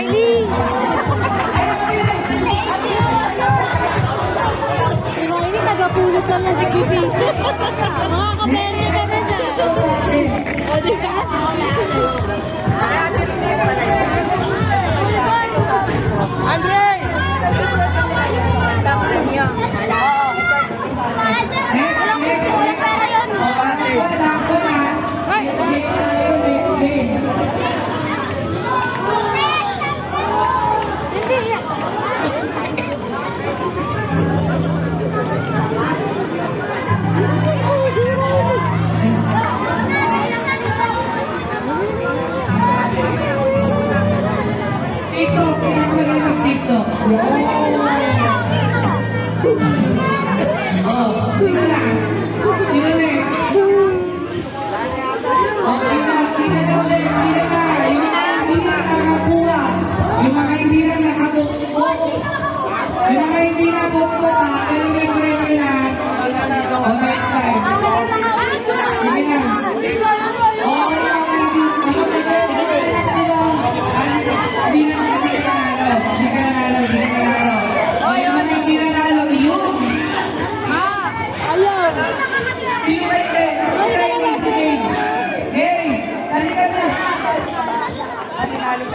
Riley!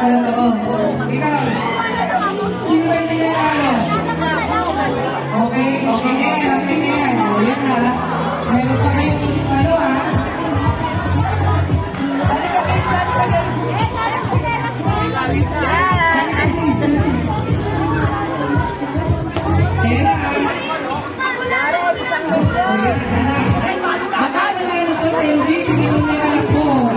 Ano to? Ikaw. Sino ba yung tinatalo? Okay, okay na yan, okay na yan. O, yan ha. Meron pa kayong ano ha? Kaya ha? Baka naman po sa yung video yung meron po.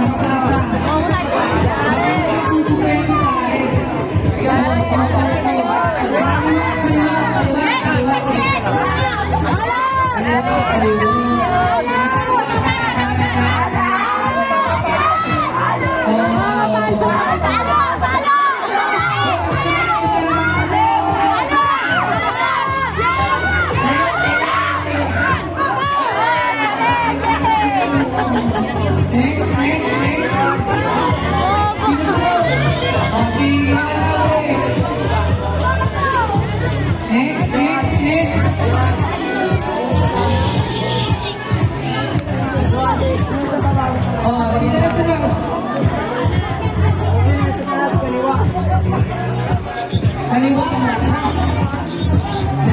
Kaliwa ang malakas.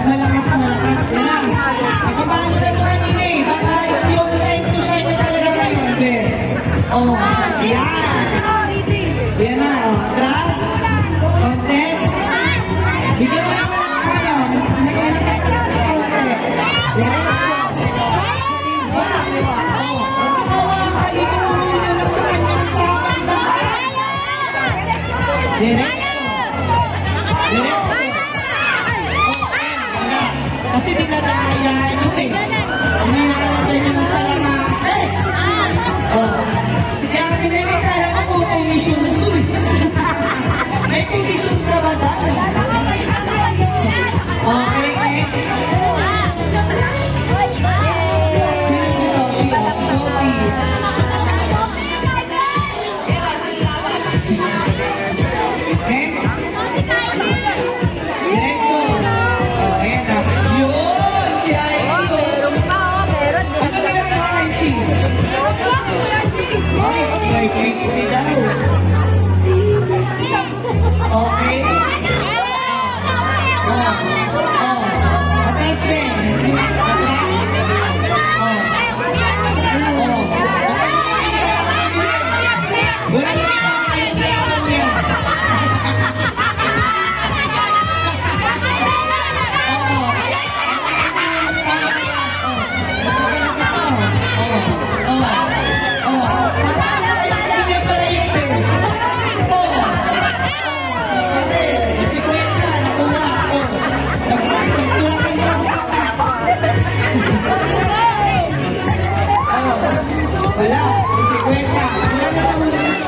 Malakas. Yan lang. Nakabalo na naman yun eh. Baka yung time to shine na talaga ngayon. Oh, yan. Yan na. Trust. Content. Bigyan mo naman ang ano. Nagalakas ka sa content. Yan. Kasi dinadayaan nyo eh. Minalagay nyo ng salamate. Kasi ang pinagkakala ko kung commission mo ito eh. May commission ka ba dahil? Okay, sino si Sophie? Sophie. Okay. Atas din. Wala, 50.